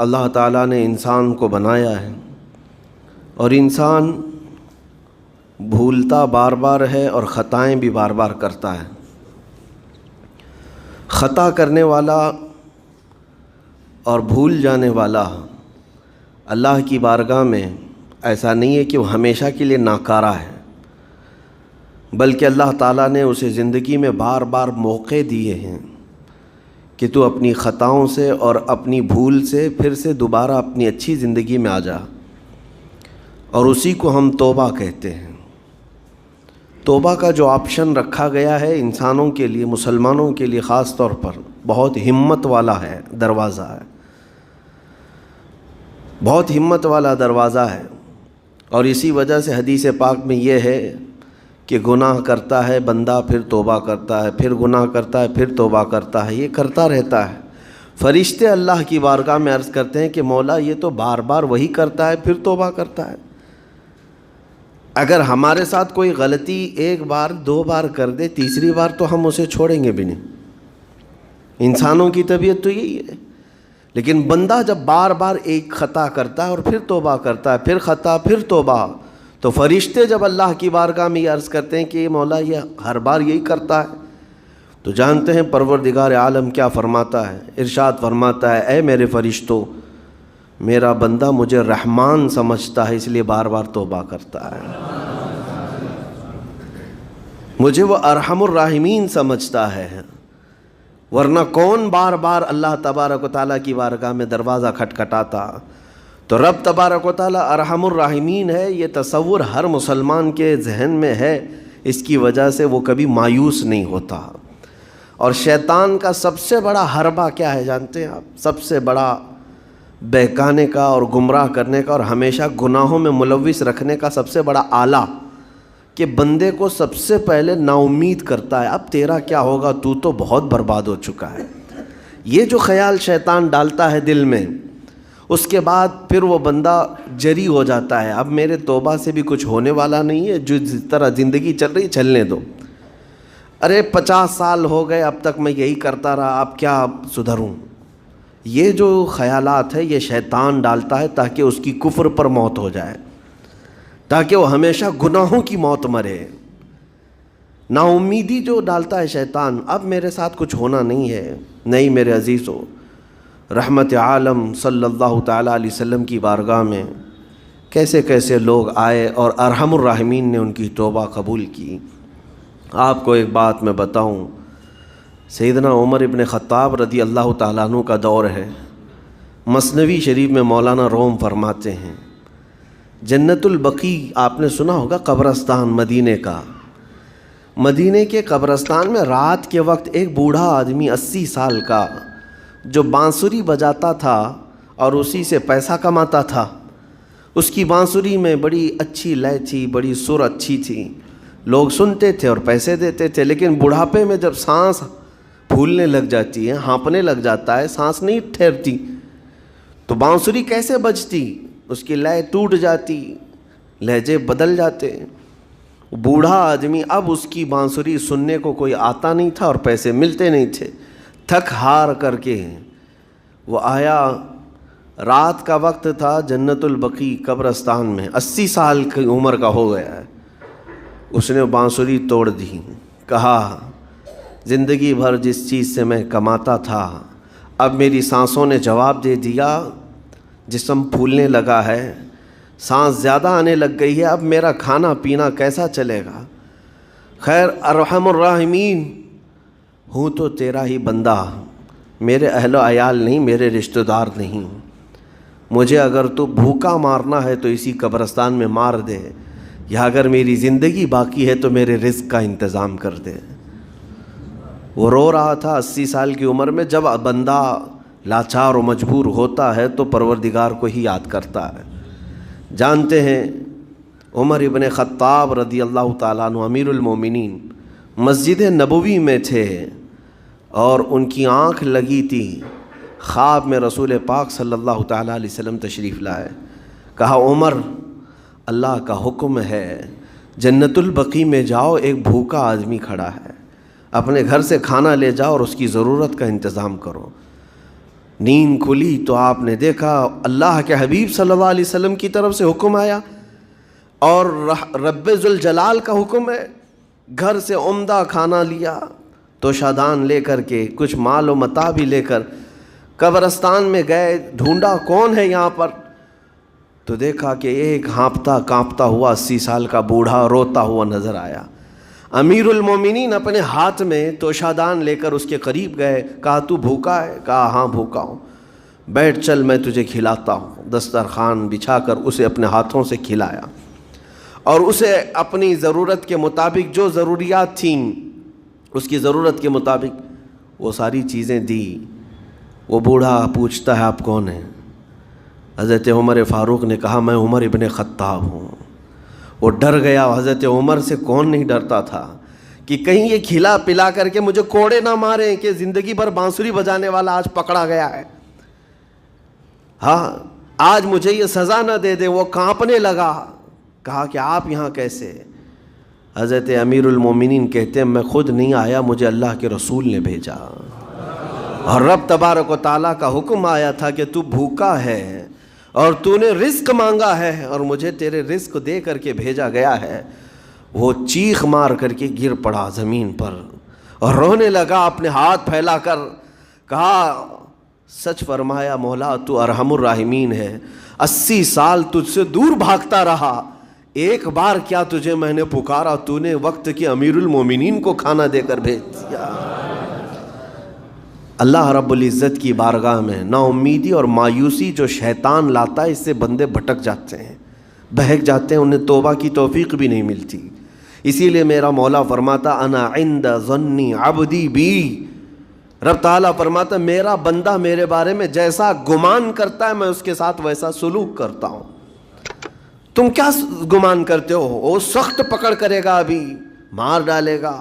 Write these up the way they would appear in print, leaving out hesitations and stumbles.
اللہ تعالیٰ نے انسان کو بنایا ہے اور انسان بھولتا بار بار ہے اور خطائیں بھی بار بار کرتا ہے۔ خطا کرنے والا اور بھول جانے والا اللہ کی بارگاہ میں ایسا نہیں ہے کہ وہ ہمیشہ کے لیے ناکارہ ہے، بلکہ اللہ تعالیٰ نے اسے زندگی میں بار بار موقع دیے ہیں کہ تو اپنی خطاؤں سے اور اپنی بھول سے پھر سے دوبارہ اپنی اچھی زندگی میں آ جا، اور اسی کو ہم توبہ کہتے ہیں۔ توبہ کا جو آپشن رکھا گیا ہے انسانوں کے لیے، مسلمانوں کے لیے خاص طور پر، بہت ہمت والا ہے دروازہ ہے، بہت ہمت والا دروازہ ہے۔ اور اسی وجہ سے حدیث پاک میں یہ ہے کہ گناہ کرتا ہے بندہ، پھر توبہ کرتا ہے، پھر گناہ کرتا ہے، پھر توبہ کرتا ہے، یہ کرتا رہتا ہے۔ فرشتے اللہ کی بارگاہ میں عرض کرتے ہیں کہ مولا یہ تو بار بار وہی کرتا ہے، پھر توبہ کرتا ہے۔ اگر ہمارے ساتھ کوئی غلطی ایک بار دو بار کر دے، تیسری بار تو ہم اسے چھوڑیں گے بھی نہیں۔ انسانوں کی طبیعت تو یہی ہے، لیکن بندہ جب بار بار ایک خطا کرتا ہے اور پھر توبہ کرتا ہے، پھر خطا پھر توبہ، تو فرشتے جب اللہ کی بارگاہ میں یہ عرض کرتے ہیں کہ مولا یہ ہر بار یہی کرتا ہے، تو جانتے ہیں پروردگار عالم کیا فرماتا ہے؟ ارشاد فرماتا ہے، اے میرے فرشتوں، میرا بندہ مجھے رحمان سمجھتا ہے، اس لیے بار بار توبہ کرتا ہے، مجھے وہ ارحم الراحمین سمجھتا ہے، ورنہ کون بار بار اللہ تبارک و تعالیٰ کی بارگاہ میں دروازہ کھٹکھٹاتا؟ تو رب تبارک و تعالیٰ ارحم الراحمین ہے، یہ تصور ہر مسلمان کے ذہن میں ہے، اس کی وجہ سے وہ کبھی مایوس نہیں ہوتا۔ اور شیطان کا سب سے بڑا حربہ کیا ہے جانتے ہیں آپ؟ سب سے بڑا بہکانے کا اور گمراہ کرنے کا اور ہمیشہ گناہوں میں ملوث رکھنے کا سب سے بڑا آلہ، کہ بندے کو سب سے پہلے نا امید کرتا ہے، اب تیرا کیا ہوگا، تو بہت برباد ہو چکا ہے۔ یہ جو خیال شیطان ڈالتا ہے دل میں، اس کے بعد پھر وہ بندہ جری ہو جاتا ہے، اب میرے توبہ سے بھی کچھ ہونے والا نہیں ہے، جو جس طرح زندگی چل رہی چلنے دو، ارے 50 سال ہو گئے اب تک میں یہی کرتا رہا، اب کیا سدھروں۔ یہ جو خیالات ہے یہ شیطان ڈالتا ہے تاکہ اس کی کفر پر موت ہو جائے، تاکہ وہ ہمیشہ گناہوں کی موت مرے۔ نا امیدی جو ڈالتا ہے شیطان، اب میرے ساتھ کچھ ہونا نہیں ہے۔ نہیں میرے عزیزو، رحمت عالم صلی اللہ تعالیٰ علیہ وسلم کی بارگاہ میں کیسے کیسے لوگ آئے اور ارحم الراحمین نے ان کی توبہ قبول کی۔ آپ کو ایک بات میں بتاؤں، سیدنا عمر ابن خطاب رضی اللہ تعالیٰ عنہ کا دور ہے۔ مثنوی شریف میں مولانا روم فرماتے ہیں، جنت البقیع آپ نے سنا ہوگا، قبرستان مدینے کا، مدینے کے قبرستان میں رات کے وقت ایک بوڑھا آدمی 80 سال کا جو بانسری بجاتا تھا اور اسی سے پیسہ کماتا تھا، اس کی بانسری میں بڑی اچھی لے تھی، بڑی سر اچھی تھی، لوگ سنتے تھے اور پیسے دیتے تھے، لیکن بڑھاپے میں جب سانس پھولنے لگ جاتی ہے، ہانپنے لگ جاتا ہے، سانس نہیں ٹھہرتی، تو بانسری کیسے بجتی؟ اس کی لے ٹوٹ جاتی، لہجے بدل جاتے۔ بوڑھا آدمی، اب اس کی بانسری سننے کو کوئی آتا نہیں تھا اور پیسے ملتے نہیں تھے، تھک ہار کر کے وہ آیا، رات کا وقت تھا، جنت البقیع قبرستان میں، 80 سال کی عمر کا ہو گیا ہے، اس نے بانسری توڑ دی، کہا زندگی بھر جس چیز سے میں کماتا تھا اب میری سانسوں نے جواب دے دیا، جسم پھولنے لگا ہے، سانس زیادہ آنے لگ گئی ہے، اب میرا کھانا پینا کیسا چلے گا؟ خیر ارحم الراحمین ہوں تو تیرا ہی بندہ، میرے اہل و عیال نہیں، میرے رشتہ دار نہیں، مجھے اگر تو بھوکا مارنا ہے تو اسی قبرستان میں مار دے، یا اگر میری زندگی باقی ہے تو میرے رزق کا انتظام کر دے۔ وہ رو رہا تھا 80 سال کی عمر میں۔ جب بندہ لاچار و مجبور ہوتا ہے تو پروردگار کو ہی یاد کرتا ہے۔ جانتے ہیں عمر ابن خطاب رضی اللہ تعالیٰ عنہ امیر المومنین مسجد نبوی میں تھے اور ان کی آنکھ لگی تھی، خواب میں رسول پاک صلی اللہ تعالیٰ علیہ وسلم تشریف لائے، کہا عمر اللہ کا حکم ہے جنت البقیع میں جاؤ، ایک بھوکا آدمی کھڑا ہے، اپنے گھر سے کھانا لے جاؤ اور اس کی ضرورت کا انتظام کرو۔ نیند کھلی تو آپ نے دیکھا اللہ کے حبیب صلی اللہ علیہ وسلم کی طرف سے حکم آیا اور رب ذوالجلال کا حکم ہے. گھر سے عمدہ کھانا لیا تو شادان لے کر کے کچھ مال و متاع بھی لے کر قبرستان میں گئے. ڈھونڈا کون ہے یہاں پر, تو دیکھا کہ ایک ہانپتا کانپتا ہوا 80 سال کا بوڑھا روتا ہوا نظر آیا. امیر المومنین اپنے ہاتھ میں توشادان لے کر اس کے قریب گئے. کہا تو بھوکا ہے؟ کہا ہاں بھوکا ہوں. بیٹھ چل میں تجھے کھلاتا ہوں. دسترخوان بچھا کر اسے اپنے ہاتھوں سے کھلایا اور اسے اپنی ضرورت کے مطابق جو ضروریات تھیں اس کی ضرورت کے مطابق وہ ساری چیزیں دی. وہ بوڑھا پوچھتا ہے آپ کون ہیں؟ حضرت عمر فاروق نے کہا میں عمر ابن خطاب ہوں. وہ ڈر گیا. حضرت عمر سے کون نہیں ڈرتا تھا کہ کہیں یہ کھلا پلا کر کے مجھے کوڑے نہ ماریں کہ زندگی بھر بانسری بجانے والا آج پکڑا گیا ہے, ہاں آج مجھے یہ سزا نہ دے دے. وہ کانپنے لگا. کہا کہ آپ یہاں کیسے؟ حضرت امیر المومنین کہتے ہیں میں خود نہیں آیا, مجھے اللہ کے رسول نے بھیجا اور رب تبارک و تعالیٰ کا حکم آیا تھا کہ تو بھوکا ہے اور تو نے رزق مانگا ہے اور مجھے تیرے رزق دے کر کے بھیجا گیا ہے. وہ چیخ مار کر کے گر پڑا زمین پر اور رونے لگا اپنے ہاتھ پھیلا کر. کہا سچ فرمایا مولا تو ارحم الراحمین ہے. 80 سال تجھ سے دور بھاگتا رہا, ایک بار کیا تجھے میں نے پکارا, تو نے وقت کے امیر المومنین کو کھانا دے کر بھیج دیا. اللہ رب العزت کی بارگاہ میں نا امیدی اور مایوسی جو شیطان لاتا ہے اس سے بندے بھٹک جاتے ہیں, بہک جاتے ہیں, انہیں توبہ کی توفیق بھی نہیں ملتی. اسی لیے میرا مولا فرماتا انا عند ظن عبدی بی. رب تعالیٰ فرماتا میرا بندہ میرے بارے میں جیسا گمان کرتا ہے میں اس کے ساتھ ویسا سلوک کرتا ہوں. تم کیا گمان کرتے ہو؟ وہ سخت پکڑ کرے گا, ابھی مار ڈالے گا.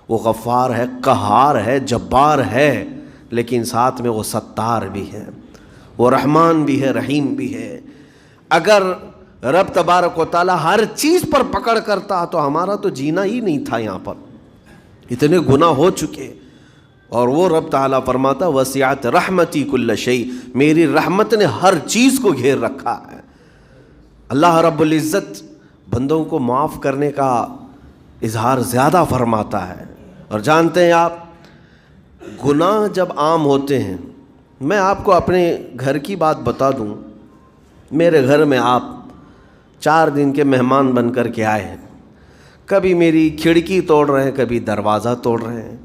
وہ غفار ہے, قہار ہے, جبار ہے, لیکن ساتھ میں وہ ستار بھی ہے, وہ رحمان بھی ہے, رحیم بھی ہے. اگر رب تبارک و تعالیٰ ہر چیز پر پکڑ کرتا تو ہمارا تو جینا ہی نہیں تھا. یہاں پر اتنے گناہ ہو چکے. اور وہ رب تعالیٰ فرماتا وسعت رحمتی کل شیء, میری رحمت نے ہر چیز کو گھیر رکھا ہے. اللہ رب العزت بندوں کو معاف کرنے کا اظہار زیادہ فرماتا ہے. اور جانتے ہیں آپ گناہ جب عام ہوتے ہیں, میں آپ کو اپنے گھر کی بات بتا دوں. میرے گھر میں آپ 4 دن کے مہمان بن کر کے آئے ہیں. کبھی میری کھڑکی توڑ رہے ہیں, کبھی دروازہ توڑ رہے ہیں,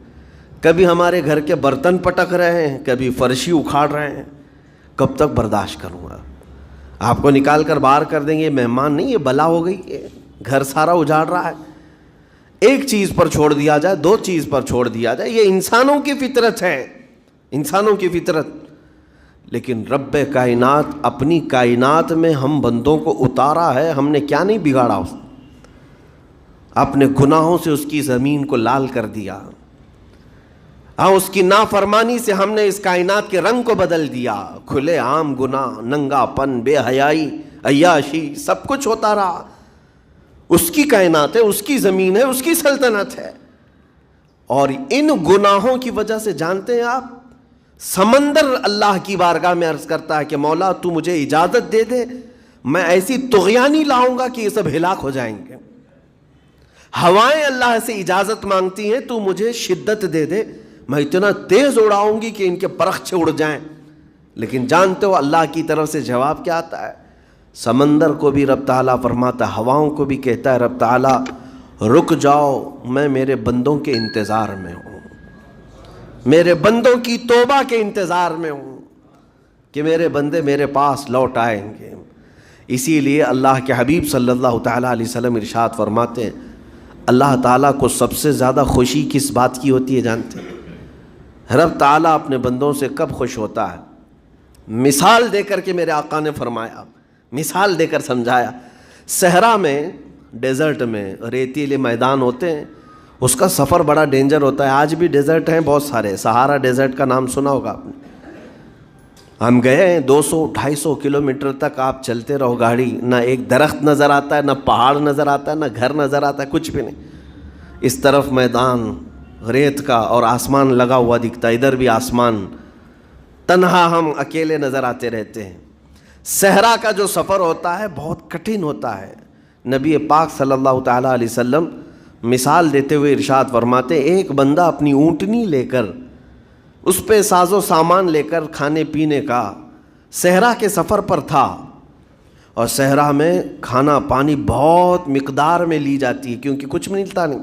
کبھی ہمارے گھر کے برتن پٹک رہے ہیں, کبھی فرشی اکھاڑ رہے ہیں. کب تک برداشت کروں گا؟ آپ کو نکال کر باہر کر دیں گے. مہمان نہیں, یہ بلا ہو گئی, یہ گھر سارا اجاڑ رہا ہے. ایک چیز پر چھوڑ دیا جائے, 2 چیز پر چھوڑ دیا جائے, یہ انسانوں کی فطرت ہے, انسانوں کی فطرت. لیکن رب کائنات اپنی کائنات میں ہم بندوں کو اتارا ہے, ہم نے کیا نہیں بگاڑا اس اپنے گناہوں سے اس کی زمین کو لال کر دیا. ہاں اس کی نافرمانی سے ہم نے اس کائنات کے رنگ کو بدل دیا. کھلے عام گناہ, ننگا پن, بے حیائی, عیاشی, سب کچھ ہوتا رہا. اس کی کائنات ہے, اس کی زمین ہے, اس کی سلطنت ہے. اور ان گناہوں کی وجہ سے جانتے ہیں آپ سمندر اللہ کی بارگاہ میں عرض کرتا ہے کہ مولا تو مجھے اجازت دے دے, میں ایسی طغیانی لاؤں گا کہ یہ سب ہلاک ہو جائیں گے. ہوائیں اللہ سے اجازت مانگتی ہیں تو مجھے شدت دے دے, میں اتنا تیز اڑاؤں گی کہ ان کے پرخچے اڑ جائیں. لیکن جانتے ہو اللہ کی طرف سے جواب کیا آتا ہے؟ سمندر کو بھی رب تعالیٰ فرماتا ہے, ہواؤں کو بھی کہتا ہے رب تعالیٰ رک جاؤ, میں میرے بندوں کے انتظار میں ہوں, میرے بندوں کی توبہ کے انتظار میں ہوں کہ میرے بندے میرے پاس لوٹ آئیں گے. اسی لیے اللہ کے حبیب صلی اللہ تعالیٰ علیہ وسلم ارشاد فرماتے ہیں اللہ تعالیٰ کو سب سے زیادہ خوشی کس بات کی ہوتی ہے جانتے ہیں؟ رب تعالیٰ اپنے بندوں سے کب خوش ہوتا ہے؟ مثال دے کر کے میرے آقا نے فرمایا, مثال دے کر سمجھایا. صحرا میں, ڈیزرٹ میں ریتیلے میدان ہوتے ہیں, اس کا سفر بڑا ڈینجر ہوتا ہے. آج بھی ڈیزرٹ ہیں بہت سارے, سہارا ڈیزرٹ کا نام سنا ہوگا آپ نے. ہم گئے ہیں 200-250 کلومیٹر تک آپ چلتے رہو گاڑی, نہ ایک درخت نظر آتا ہے, نہ پہاڑ نظر آتا ہے, نہ گھر نظر آتا ہے, کچھ بھی نہیں. اس طرف میدان ریت کا اور آسمان لگا ہوا دکھتا ہے, ادھر بھی آسمان. تنہا ہم اکیلے نظر آتے رہتے ہیں۔ صحرا کا جو سفر ہوتا ہے بہت کٹھن ہوتا ہے۔ نبی پاک صلی اللہ تعالیٰ علیہ وسلم مثال دیتے ہوئے ارشاد فرماتے، ایک بندہ اپنی اونٹنی لے کر، اس پہ ساز و سامان لے کر کھانے پینے کا صحرا کے سفر پر تھا، اور صحرا میں کھانا پانی بہت مقدار میں لی جاتی ہے کیونکہ کچھ ملتا نہیں،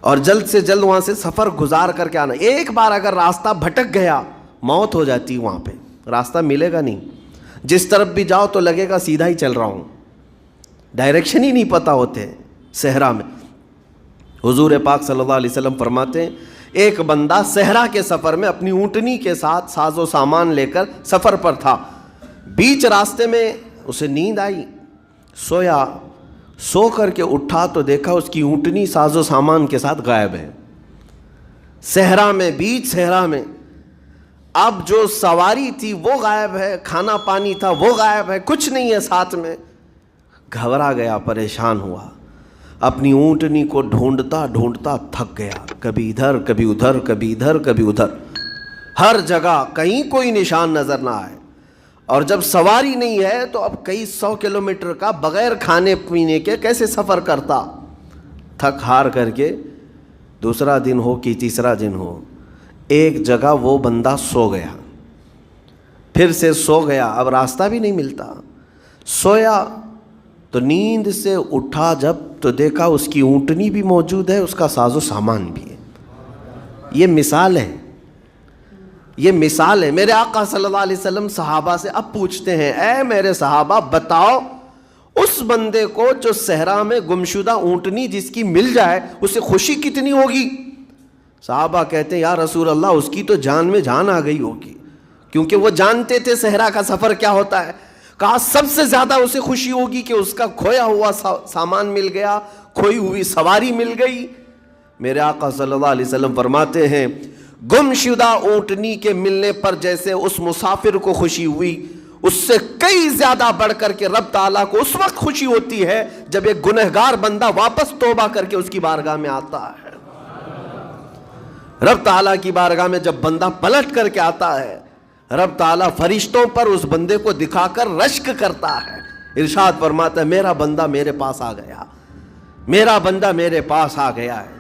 اور جلد سے جلد وہاں سے سفر گزار کر کے آنا۔ ایک بار اگر راستہ بھٹک گیا موت ہو جاتی، وہاں پہ راستہ ملے گا نہیں، جس طرف بھی جاؤ تو لگے گا سیدھا ہی چل رہا ہوں، ڈائریکشن ہی نہیں پتہ ہوتے صحرا میں۔ حضور پاک صلی اللہ علیہ وسلم فرماتے ہیں ایک بندہ صحرا کے سفر میں اپنی اونٹنی کے ساتھ ساز و سامان لے کر سفر پر تھا، بیچ راستے میں اسے نیند آئی، سویا، سو کر کے اٹھا تو دیکھا اس کی اونٹنی ساز و سامان کے ساتھ غائب ہے، صحرا میں، بیچ صحرا میں۔ اب جو سواری تھی وہ غائب ہے، کھانا پانی تھا وہ غائب ہے، کچھ نہیں ہے ساتھ میں۔ گھبرا گیا، پریشان ہوا، اپنی اونٹنی کو ڈھونڈتا ڈھونڈتا تھک گیا، کبھی ادھر کبھی ادھر، کبھی ادھر کبھی ادھر، ہر جگہ کہیں کوئی نشان نظر نہ آئے۔ اور جب سواری نہیں ہے تو اب کئی 100 کلومیٹر کا بغیر کھانے پینے کے کیسے سفر کرتا؟ تھک ہار کر کے دوسرا دن ہو کہ تیسرا دن ہو، ایک جگہ وہ بندہ سو گیا، پھر سے سو گیا، اب راستہ بھی نہیں ملتا، سویا تو نیند سے اٹھا جب تو دیکھا اس کی اونٹنی بھی موجود ہے، اس کا ساز و سامان بھی ہے۔ یہ مثال ہے، یہ مثال ہے۔ میرے آقا صلی اللہ علیہ وسلم صحابہ سے اب پوچھتے ہیں، اے میرے صحابہ بتاؤ اس بندے کو جو صحرا میں گمشدہ اونٹنی جس کی مل جائے اسے خوشی کتنی ہوگی؟ صحابہ کہتے ہیں یا رسول اللہ اس کی تو جان میں جان آ گئی ہوگی، کیونکہ وہ جانتے تھے صحرا کا سفر کیا ہوتا ہے۔ کہا سب سے زیادہ اسے خوشی ہوگی کہ اس کا کھویا ہوا سامان مل گیا، کھوئی ہوئی سواری مل گئی۔ میرے آقا صلی اللہ علیہ وسلم فرماتے ہیں گم شدہ اونٹنی کے ملنے پر جیسے اس مسافر کو خوشی ہوئی، اس سے کئی زیادہ بڑھ کر کے رب تعالیٰ کو اس وقت خوشی ہوتی ہے جب ایک گنہگار بندہ واپس توبہ کر کے اس کی بارگاہ میں آتا ہے۔ رب تعالیٰ کی بارگاہ میں جب بندہ پلٹ کر کے آتا ہے، رب تعالیٰ فرشتوں پر اس بندے کو دکھا کر رشک کرتا ہے، ارشاد فرماتا ہے میرا بندہ میرے پاس آ گیا، میرا بندہ میرے پاس آ گیا ہے۔